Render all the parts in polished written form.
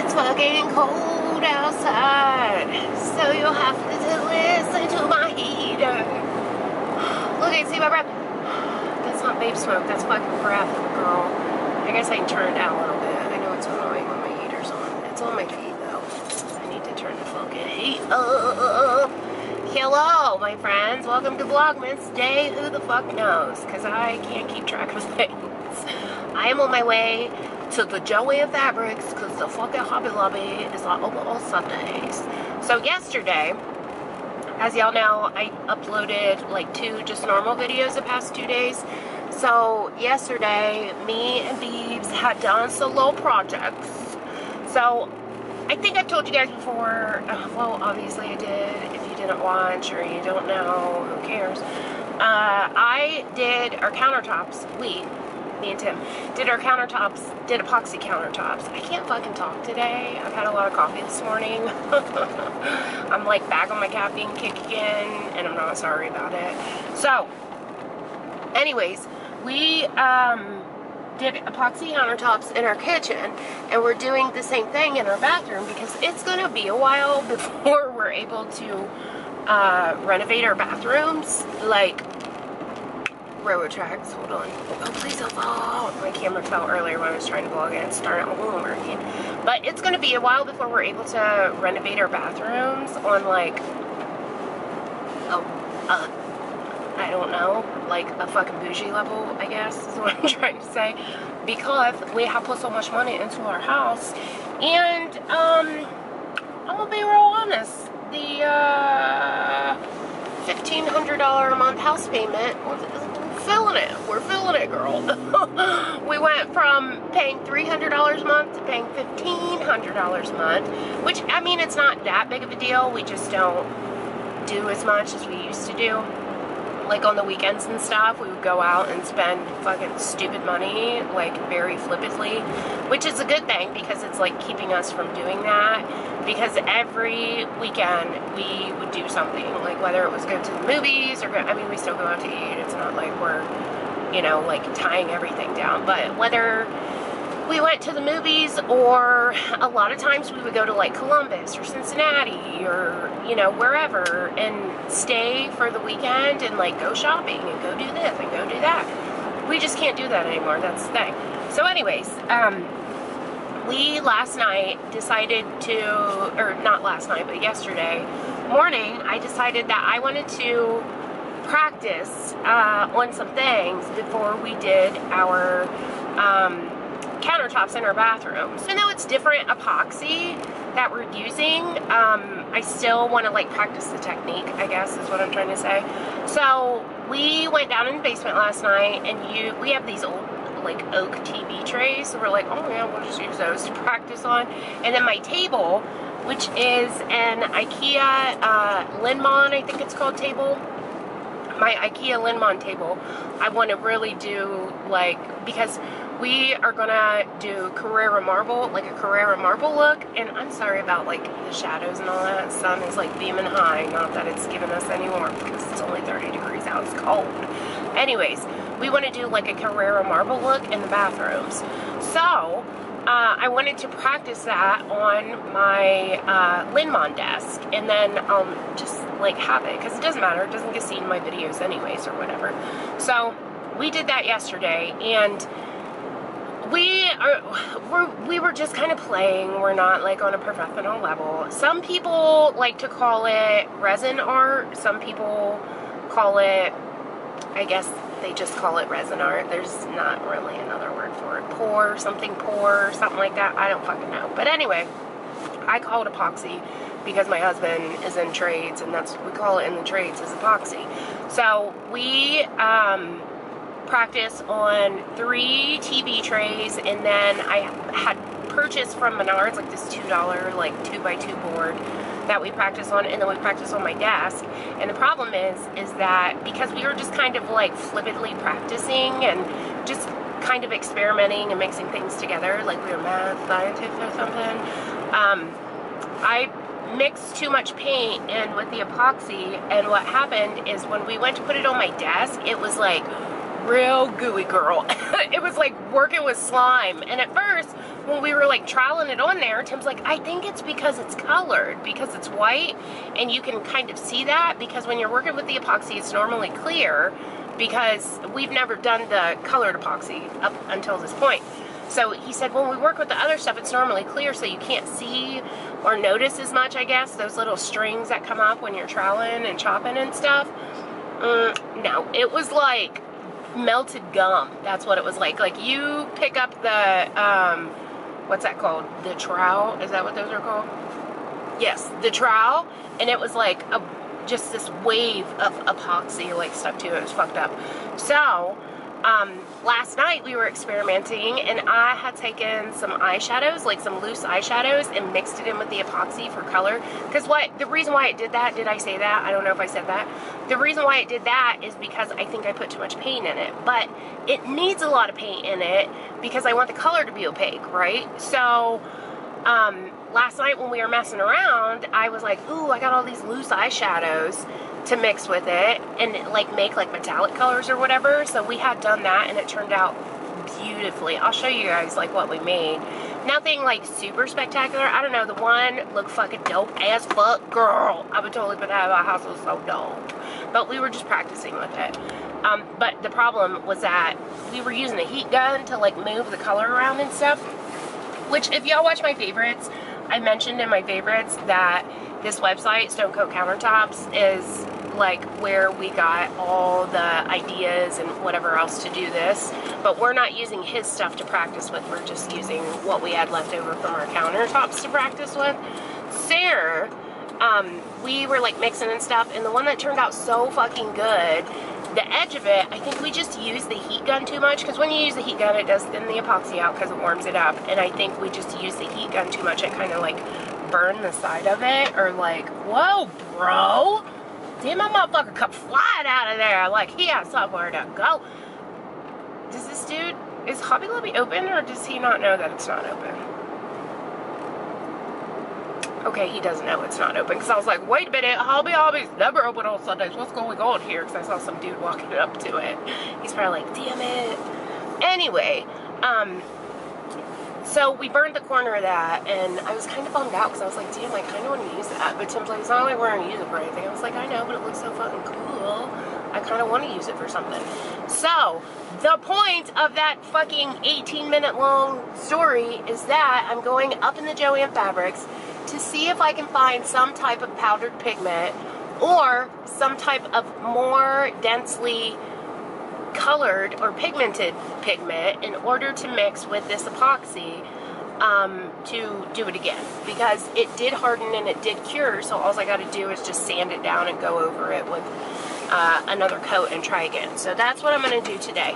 it's fucking cold outside, so you'll have to listen to my heater. Look, I see my breath. That's not vape smoke, that's fucking breath, girl. I guess I can turn it down a little bit. I know it's annoying when my heater's on. It's on my feet, though. I need to turn the fucking heat up. Hello, my friends. Welcome to Vlogmas Day Who the Fuck Knows, because I can't keep track of things. I am on my way to the Jo-Ann Fabrics, because the fucking Hobby Lobby is not open on Sundays. So yesterday, as y'all know, I uploaded like 2 just normal videos the past 2 days. So yesterday, me and Beebs had done some little projects. So I think I've told you guys before, well, obviously I did. If you didn't watch or you don't know, who cares? I did our countertops. Me and Tim did our countertops, did epoxy countertops. I can't fucking talk today. I've had a lot of coffee this morning. I'm like back on my caffeine kick again, and I'm not sorry about it. So, anyways, we did epoxy countertops in our kitchen, and we're doing the same thing in our bathroom because it's gonna be a while before we're able to renovate our bathrooms. Like railroad tracks. Hold on. Oh, please don't fall. My camera fell earlier when I was trying to vlog and start it all over again. But it's gonna be a while before we're able to renovate our bathrooms on like I don't know, like a fucking bougie level, I guess is what I'm trying to say, because we have put so much money into our house. And I'm gonna be real honest, the $1,500 a month house payment, we're feeling it, girl. We went from paying $300 a month to paying $1,500 a month, which, I mean, it's not that big of a deal. We just don't do as much as we used to do. Like on the weekends and stuff, we would go out and spend fucking stupid money, like very flippantly, which is a good thing because it's like keeping us from doing that. Because every weekend we would do something, like whether it was go to the movies or go, I mean, we still go out to eat. It's not like we're, you know, like tying everything down. But whether we went to the movies, or a lot of times we would go to like Columbus or Cincinnati or, you know, wherever, and stay for the weekend and like go shopping and go do this and go do that. We just can't do that anymore. That's the thing. So anyways, we last night decided to, or not last night, but yesterday morning, I decided that I wanted to practice on some things before we did our countertops in our bathrooms. Even though it's different epoxy that we're using, I still want to like practice the technique, I guess is what I'm trying to say. So we went down in the basement last night, and we have these old like oak TV trays, so we're like, oh yeah, we'll just use those to practice on. And then my table, which is an IKEA Linmon, I think it's called, table. My IKEA Linmon table, I want to really do, like, because we are gonna do Carrara marble, like a Carrara marble look. And I'm sorry about like the shadows and all that. Sun is like beaming high, not that it's giving us any warmth because it's only 30 degrees out, it's cold. Anyways, we want to do like a Carrara marble look in the bathrooms. So I wanted to practice that on my Linmon desk, and then just like have it, because it doesn't matter, it doesn't get seen in my videos anyways or whatever. So we did that yesterday, and we were just kind of playing. We're not like on a professional level. Some people like to call it resin art. Some people call it, I guess they just call it resin art. There's not really another word for it. Pour, something like that. I don't fucking know. But anyway, I call it epoxy because my husband is in trades, and that's what we call it in the trades, is epoxy. So we practice on 3 TV trays, and then I had purchased from Menards like this $2 like 2x2 board that we practice on, and then we practice on my desk. And the problem is that because we were just kind of like flippantly practicing and just kind of experimenting and mixing things together, like we were math scientists or something, I mixed too much paint in with the epoxy, and what happened is when we went to put it on my desk, it was like real gooey, girl. It was like working with slime, and at first when we were like trialing it on there, Tim's like, I think it's because it's colored, because it's white, and you can kind of see that, because when you're working with the epoxy, it's normally clear, because we've never done the colored epoxy up until this point. So he said, when we work with the other stuff, it's normally clear, so you can't see or notice as much, I guess, those little strings that come up when you're troweling and chopping and stuff. No, it was like melted gum. That's what it was like. Like, you pick up the, what's that called? The trowel? Is that what those are called? Yes, the trowel. And it was like just this wave of epoxy, like, stuck to it. It was fucked up. So, last night we were experimenting, and I had taken some eyeshadows, like some loose eyeshadows, and mixed it in with the epoxy for color. Because the reason why it did that, did I say that? I don't know if I said that. The reason why it did that is because I think I put too much paint in it. But it needs a lot of paint in it because I want the color to be opaque, right? So, last night when we were messing around, I was like, ooh, I got all these loose eyeshadows to mix with it and like make like metallic colors or whatever. So we had done that, and it turned out beautifully. I'll show you guys like what we made. Nothing like super spectacular. I don't know, the one looked fucking dope as fuck, girl. I would totally put that in my house. It was so dope. But we were just practicing with it. But the problem was that we were using a heat gun to like move the color around and stuff, which if y'all watch my favorites, I mentioned in my favorites that this website, Stone Coat Countertops, is like where we got all the ideas and whatever else to do this. But we're not using his stuff to practice with. We're just using what we had left over from our countertops to practice with. Sarah, we were like mixing and stuff, and the one that turned out so fucking good, the edge of it, I think we just used the heat gun too much, because when you use the heat gun, it does thin the epoxy out because it warms it up, and I think we just used the heat gun too much. It kind of like burned the side of it, or like, whoa, bro, damn, my motherfucker come flying out of there like he has somewhere to go. Does this dude, is Hobby Lobby open, or does he not know that it's not open? Okay, he doesn't know it's not open, because I was like, wait a minute, Hobby Lobby's never open on Sundays. What's going on here? Because I saw some dude walking up to it. He's probably like, damn it. Anyway, so we burned the corner of that, and I was kind of bummed out, because I was like, damn, I kind of want to use that. But Tim's like, it's not like we're going to use it for anything. I was like, I know, but it looks so fucking cool. I kind of want to use it for something. So, the point of that fucking 18-minute long story is that I'm going up in the Joann Fabrics to see if I can find some type of powdered pigment or some type of more densely colored or pigmented pigment in order to mix with this epoxy to do it again, because it did harden and it did cure. So all I got to do is just sand it down and go over it with another coat and try again. So that's what I'm going to do today.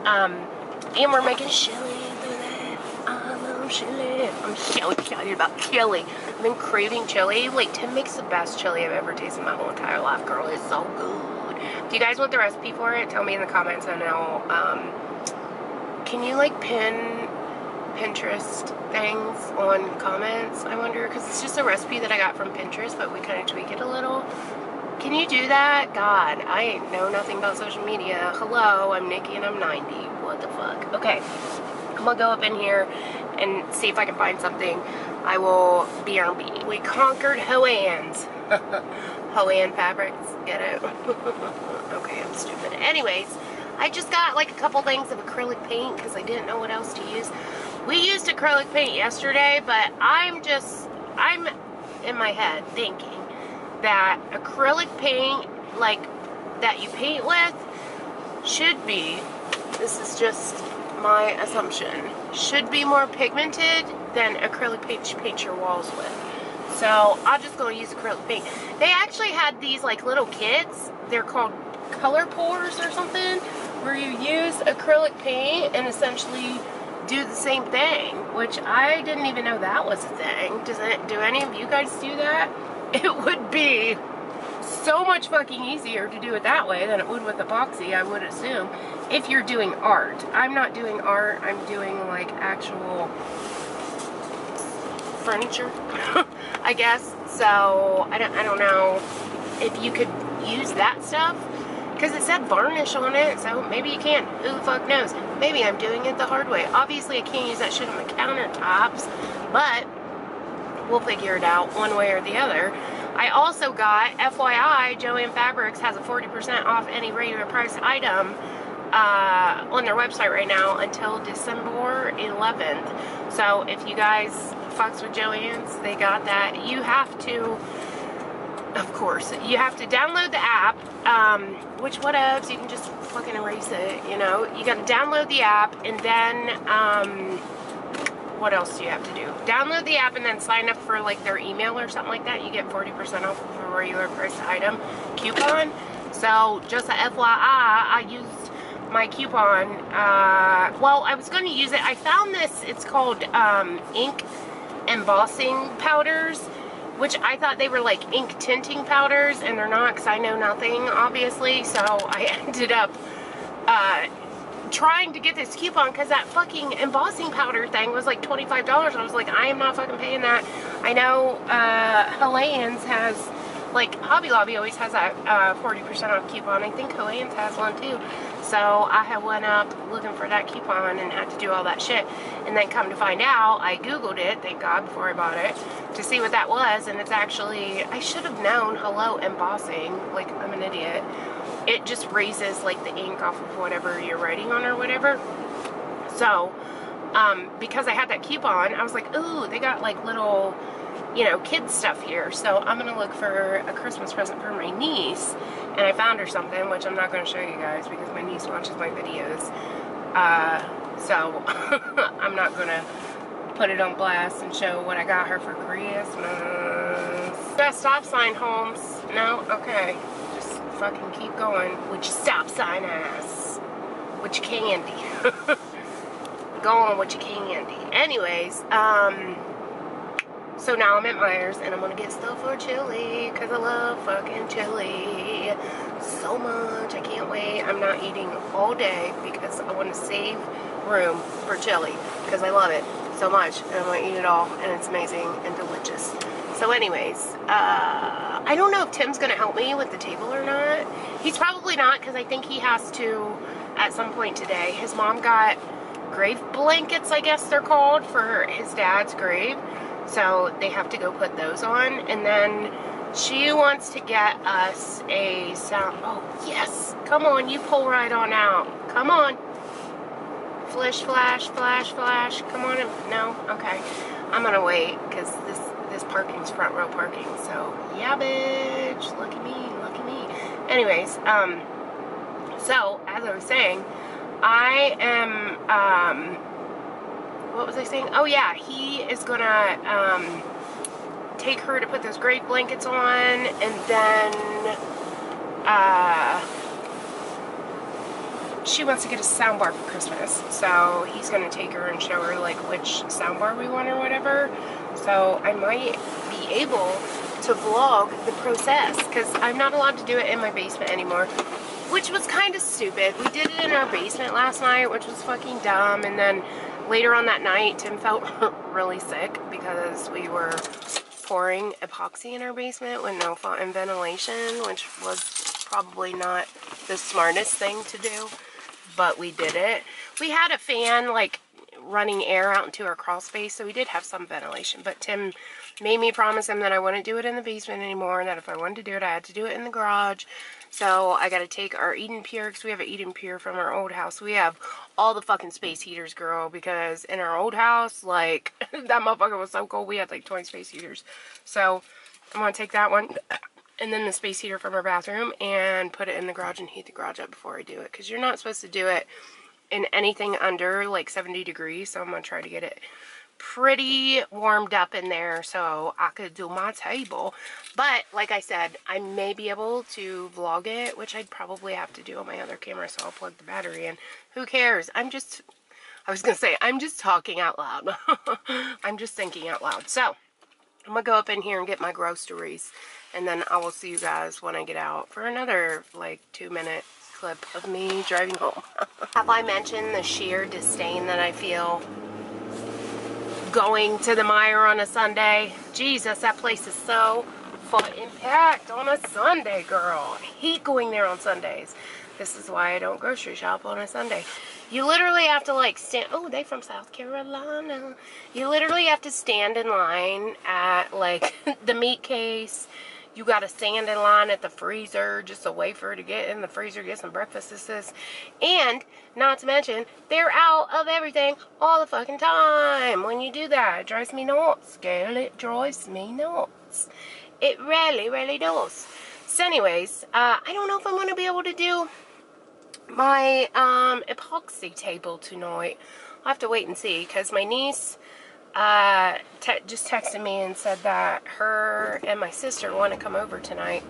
And we're making chili. Chili. I'm so excited about chili. I've been craving chili. Like, Tim makes the best chili I've ever tasted in my whole entire life, girl. It's so good. Do you guys want the recipe for it? Tell me in the comments, and I'll, can you, like, pin Pinterest things on comments, I wonder? Because it's just a recipe that I got from Pinterest, but we kind of tweak it a little. Can you do that? God, I know nothing about social media. Hello, I'm Nikki, and I'm 90. What the fuck? Okay. I'm gonna go up in here and see if I can find something. I will BRB. We conquered Joann's. Joann Fabrics, get it? Okay, I'm stupid. Anyways, I just got like a couple things of acrylic paint because I didn't know what else to use. We used acrylic paint yesterday, but I'm in my head thinking that acrylic paint, like that you paint with, should be, this is just my assumption, should be more pigmented than acrylic paint you paint your walls with. So I'm just going to use acrylic paint. They actually had these like little kits. They're called color pours or something, where you use acrylic paint and essentially do the same thing, which I didn't even know that was a thing. Do any of you guys do that? It would be so much fucking easier to do it that way than it would with epoxy, I would assume, if you're doing art. I'm not doing art, I'm doing like actual furniture, I guess. So I don't know if you could use that stuff, because it said varnish on it, so maybe you can. Who the fuck knows? Maybe I'm doing it the hard way. Obviously, I can't use that shit on the countertops, but we'll figure it out one way or the other. I also got, FYI, Joann Fabrics has a 40% off any regular price item on their website right now until December 11th. So if you guys fucks with Joann's, they got that. You have to, of course, you have to download the app, which whatevs, you can just fucking erase it, you know. You got to download the app, and then, what else do you have to do? Download the app and then sign up for like their email or something like that. You get 40% off of a regular price item coupon. So just a FYI, I used my coupon. Well, I was going to use it. I found this, it's called ink embossing powders, which I thought they were like ink tinting powders, and they're not, because I know nothing, obviously. So I ended up trying to get this coupon because that fucking embossing powder thing was like $25. I was like, I am not fucking paying that. I know Hellan's has, like, Hobby Lobby always has that 40% off coupon. I think Hellan's has one too. So I had went up looking for that coupon and had to do all that shit. And then come to find out, I Googled it, thank God, before I bought it, to see what that was. And it's actually, I should have known, hello, embossing. Like, I'm an idiot. It just raises like the ink off of whatever you're writing on or whatever. So, because I had that coupon, I was like, ooh, they got like little, you know, kids stuff here. So I'm going to look for a Christmas present for my niece. And I found her something, which I'm not going to show you guys because my niece watches my videos. So I'm not going to put it on blast and show what I got her for Christmas. Got a stop sign, Holmes. No? Okay. Just fucking keep going with your stop sign ass. With your candy. Go on with your candy. Anyways, so now I'm at Myers and I'm gonna get stuff for chili because I love fucking chili so much. I can't wait. I'm not eating all day because I want to save room for chili because I love it so much and I'm gonna eat it all, and it's amazing and delicious. So anyways, I don't know if Tim's gonna help me with the table or not. He's probably not, because I think he has to at some point today. His mom got grave blankets, I guess they're called, for his dad's grave. So they have to go put those on. And then she wants to get us a sound. Oh, yes. Come on, you pull right on out. Come on. Flash, flash, flash, flash. Come on. No? Okay. I'm going to wait because this parking's front row parking. So, yeah, bitch. Look at me. Look at me. Anyways, so, as I was saying, I am, what was I saying? Oh yeah, he is gonna take her to put those great blankets on, and then she wants to get a soundbar for Christmas. So he's gonna take her and show her like which soundbar we want or whatever. So I might be able to vlog the process because I'm not allowed to do it in my basement anymore, which was kind of stupid. We did it in our basement last night, which was fucking dumb, and then later on that night, Tim felt really sick because we were pouring epoxy in our basement with no fountain ventilation, which was probably not the smartest thing to do, but we did it. We had a fan, like, running air out into our crawl space, so we did have some ventilation, but Tim made me promise him that I wouldn't do it in the basement anymore, and that if I wanted to do it, I had to do it in the garage. So I gotta take our Eden Pure, because we have an Eden Pure from our old house. We have all the fucking space heaters, girl, because in our old house, like, that motherfucker was so cold, we had like 20 space heaters. So I'm gonna take that one, and then the space heater from our bathroom, and put it in the garage and heat the garage up before I do it, because you're not supposed to do it in anything under like 70 degrees, so I'm gonna try to get it pretty warmed up in there so I could do my table. But like I said, I may be able to vlog it, which I'd probably have to do on my other camera, so I'll plug the battery in. Who cares? I was gonna say, I'm just talking out loud. I'm just thinking out loud. So I'm gonna go up in here and get my groceries, and then I will see you guys when I get out for another like 2-minute clip of me driving home. Have I mentioned the sheer disdain that I feel going to the Meijer on a Sunday? Jesus, that place is so fucking packed on a Sunday, girl. I hate going there on Sundays. This is why I don't grocery shop on a Sunday. You literally have to like stand, oh, they from South Carolina. You literally have to stand in line at like the meat case. You got to stand in line at the freezer just to wait for her to get in the freezer, get some breakfast. And not to mention, they're out of everything all the fucking time. When you do that, it drives me nuts, girl. It drives me nuts. It really, really does. So anyways, I don't know if I'm going to be able to do my epoxy table tonight. I'll have to wait and see, because my niece just texted me and said that her and my sister want to come over tonight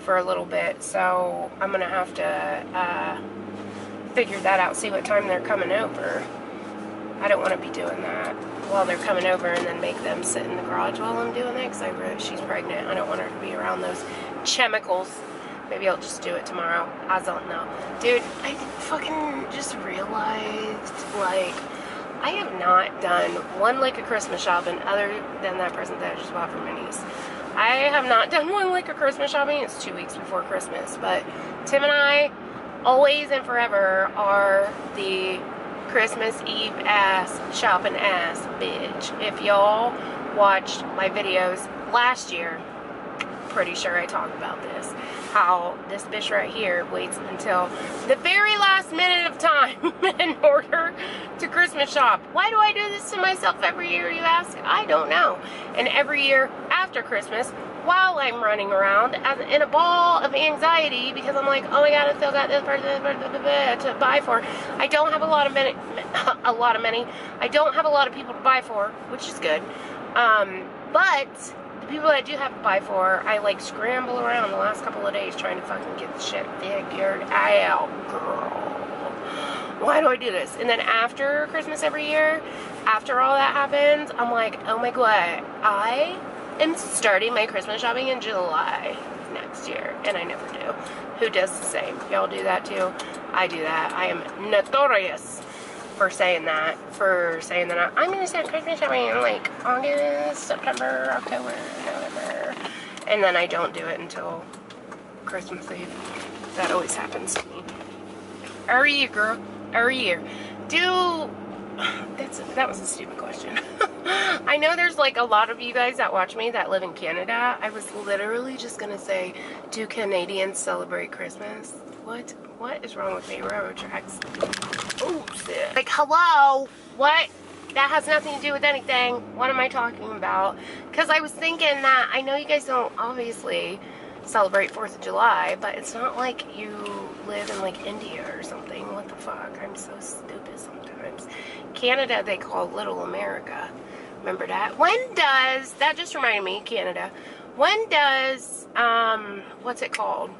for a little bit, so I'm going to have to figure that out, see what time they're coming over. I don't want to be doing that while they're coming over and then make them sit in the garage while I'm doing that, because she's pregnant. I don't want her to be around those chemicals. Maybe I'll just do it tomorrow. I don't know. Dude, I fucking just realized, like, I have not done one lick of Christmas shopping other than that present that I just bought for my niece. I have not done one lick of Christmas shopping. It's 2 weeks before Christmas. But Tim and I, always and forever, are the Christmas Eve ass shopping ass bitch. If y'all watched my videos last year, pretty sure I talked about this. How this bitch right here waits until the very last minute of time in order to Christmas shop. Why do I do this to myself every year, you ask? I don't know. And every year after Christmas, while I'm running around in a ball of anxiety because I'm like, oh my god, I still got this person to buy for. I don't have a lot of money. I don't have a lot of people to buy for, which is good. But the people that I do have to buy for, I like scramble around the last couple of days trying to fucking get the shit figured out, girl. Why do I do this? And then after Christmas every year, after all that happens, I'm like, oh my god, I am starting my Christmas shopping in July next year, and I never do. Who does the same? Y'all do that too? I do that. I am notorious for saying that. I'm gonna start Christmas shopping in like August, September, October, November, and then I don't do it until Christmas Eve. That always happens to me. Every year, girl. Every year. That was a stupid question. I know there's like a lot of you guys that watch me that live in Canada. I was literally just gonna say, do Canadians celebrate Christmas? What is wrong with me? Railroad tracks. Oh, shit. Like, hello? What? That has nothing to do with anything. What am I talking about? Because I was thinking that, I know you guys don't obviously celebrate 4th of July, but it's not like you live in like India or something. What the fuck? I'm so stupid sometimes. Canada, they call Little America. Remember that? When does, that just reminded me, Canada. When does, what's it called?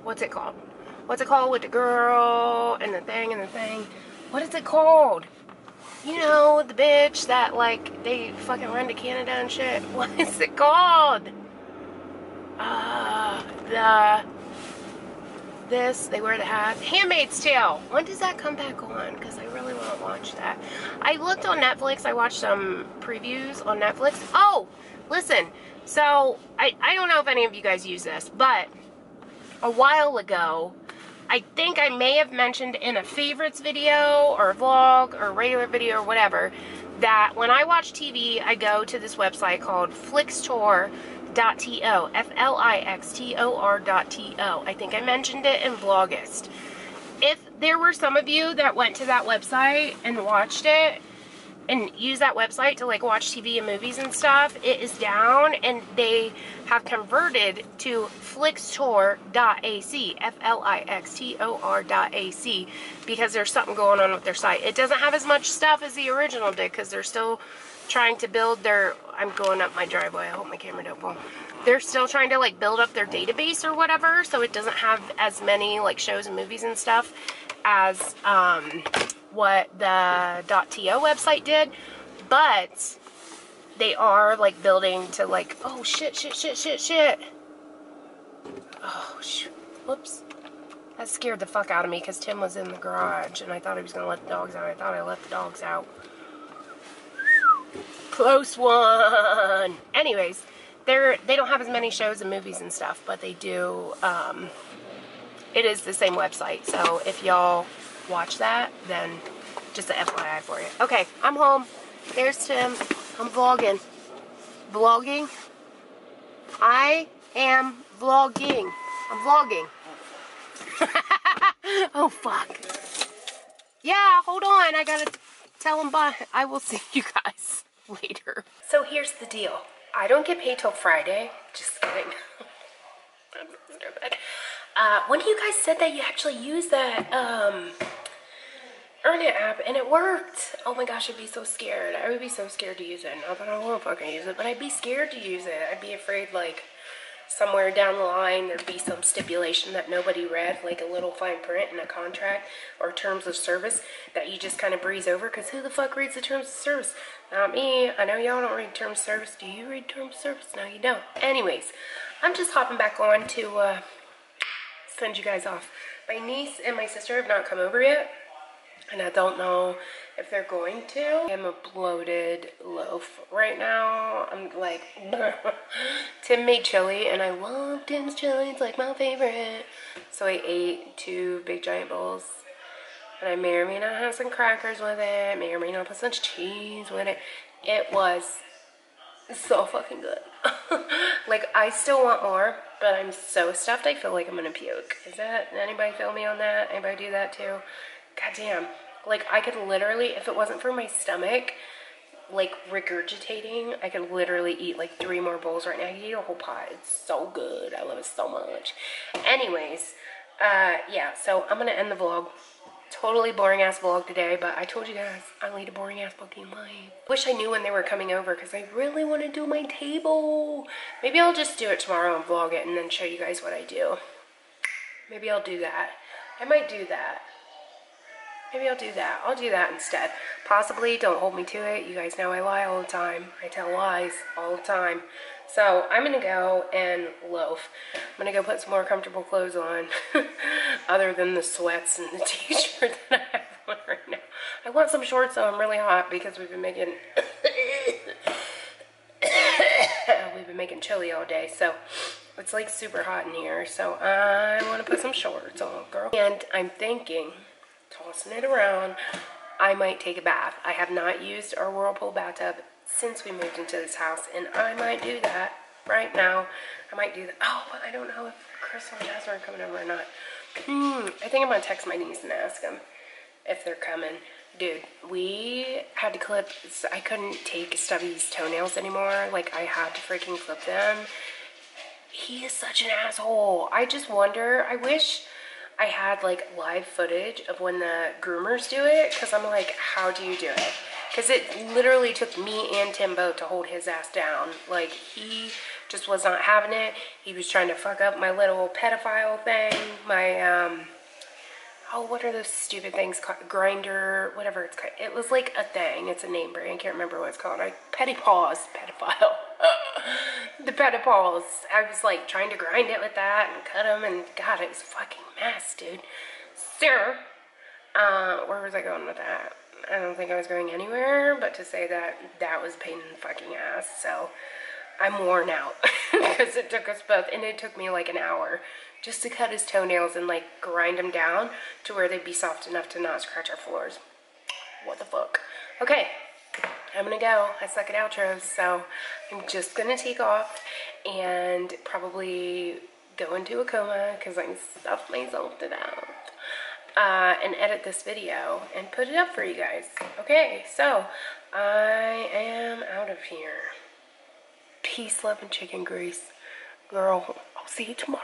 What's it called with the girl and the thing? What is it called? You know, the bitch that, like, they fucking run to Canada and shit. What is it called? They wear the hat. Handmaid's Tale. When does that come back on? Because I really want to watch that. I looked on Netflix. I watched some previews on Netflix. Oh, listen. So, I don't know if any of you guys use this, but a while ago, I think I may have mentioned in a favorites video or a vlog or a regular video or whatever that when I watch TV, I go to this website called Flixtor.to, Flixtor.to. I think I mentioned it in Vlogust. If there were some of you that went to that website and watched it and use that website to like watch TV and movies and stuff, it is down and they have converted to Flixtor.ac, Flixtor.ac, because there's something going on with their site. It doesn't have as much stuff as the original did because they're still trying to build their, I'm going up my driveway, I hope my camera don't fall. They're still trying to like build up their database or whatever, so it doesn't have as many like shows and movies and stuff as what the .to website did, but they are like building to like, oh shit. Oh shoot, whoops. That scared the fuck out of me because Tim was in the garage and I thought he was gonna let the dogs out. I thought I let the dogs out. Close one. Anyways, they don't have as many shows and movies and stuff, but they do. It is the same website, so if y'all watch that, then just a FYI for you. Okay, I'm home. There's Tim. I'm vlogging. Vlogging? I am vlogging. I'm vlogging. Oh, fuck. Yeah, hold on. I gotta tell them bye. I will see you guys later. So here's the deal. I don't get paid till Friday. Just kidding. I'm so stupid. One of you guys said that you actually use that Earn It app, and it worked. Oh my gosh, I'd be so scared. I would be so scared to use it. Not that I won't fucking use it, but I'd be scared to use it. I'd be afraid, like, somewhere down the line there'd be some stipulation that nobody read, like a little fine print in a contract or terms of service that you just kind of breeze over, because who the fuck reads the terms of service? Not me. I know y'all don't read terms of service. Do you read terms of service? No, you don't. Anyways, I'm just hopping back on to send you guys off. My niece and my sister have not come over yet, and I don't know if they're going to. I'm a bloated loaf right now. I'm like, Tim made chili, and I love Tim's chili. It's like my favorite. So I ate 2 big giant bowls, and I may or may not have some crackers with it. May or may not put some cheese with it. It was so fucking good. Like, I still want more, but I'm so stuffed I feel like I'm gonna puke. Is that, anybody feel me on that? Anybody do that too? Goddamn. Like, I could literally, if it wasn't for my stomach, like, regurgitating, I could literally eat, like, 3 more bowls right now. I could eat a whole pot. It's so good. I love it so much. Anyways, yeah, so I'm gonna end the vlog. Totally boring ass vlog today, but I told you guys I lead a boring ass fucking life. Wish I knew when they were coming over, because I really want to do my table. Maybe I'll just do it tomorrow and vlog it and then show you guys what I do. Maybe I'll do that. I might do that. Maybe I'll do that. I'll do that instead. Possibly. Don't hold me to it. You guys know I lie all the time. I tell lies all the time. So I'm going to go and loaf. I'm going to go put some more comfortable clothes on. Other than the sweats and the t-shirt that I have on right now. I want some shorts though. I'm really hot because we've been making... we've been making chili all day. So it's like super hot in here. So I want to put some shorts on, girl. And I'm thinking... tossing it around, I might take a bath. I have not used our Whirlpool bathtub since we moved into this house, and I might do that right now. I might do that. Oh, but I don't know if Crystal and Jasmine are coming over or not. I think I'm gonna text my niece and ask them if they're coming. Dude, we had to clip, I couldn't take Stubby's toenails anymore. Like, I had to freaking clip them. He is such an asshole. I just wonder, I wish I had like live footage of when the groomers do it, because I'm like, how do you do it? Because it literally took me and Tim both to hold his ass down. Like, he just was not having it. He was trying to fuck up my little pedophile thing, my oh, what are those stupid things called? Grinder, whatever it's called. It was like a thing. It's a name brand. I can't remember what it's called. Petty Paws, pedophile. The Petty Paws. I was like trying to grind it with that and cut them, and God, it was a fucking mess, dude. Sir, where was I going with that? I don't think I was going anywhere, but to say that that was a pain in the fucking ass. So I'm worn out because it took us both, and it took me like an hour just to cut his toenails and like grind them down to where they'd be soft enough to not scratch our floors. What the fuck? Okay, I'm gonna go. I suck at outros, so I'm just gonna take off and probably go into a coma because I stuffed myself to death. And edit this video and put it up for you guys. Okay, so I am out of here. Peace, love, and chicken grease. Girl, I'll see you tomorrow.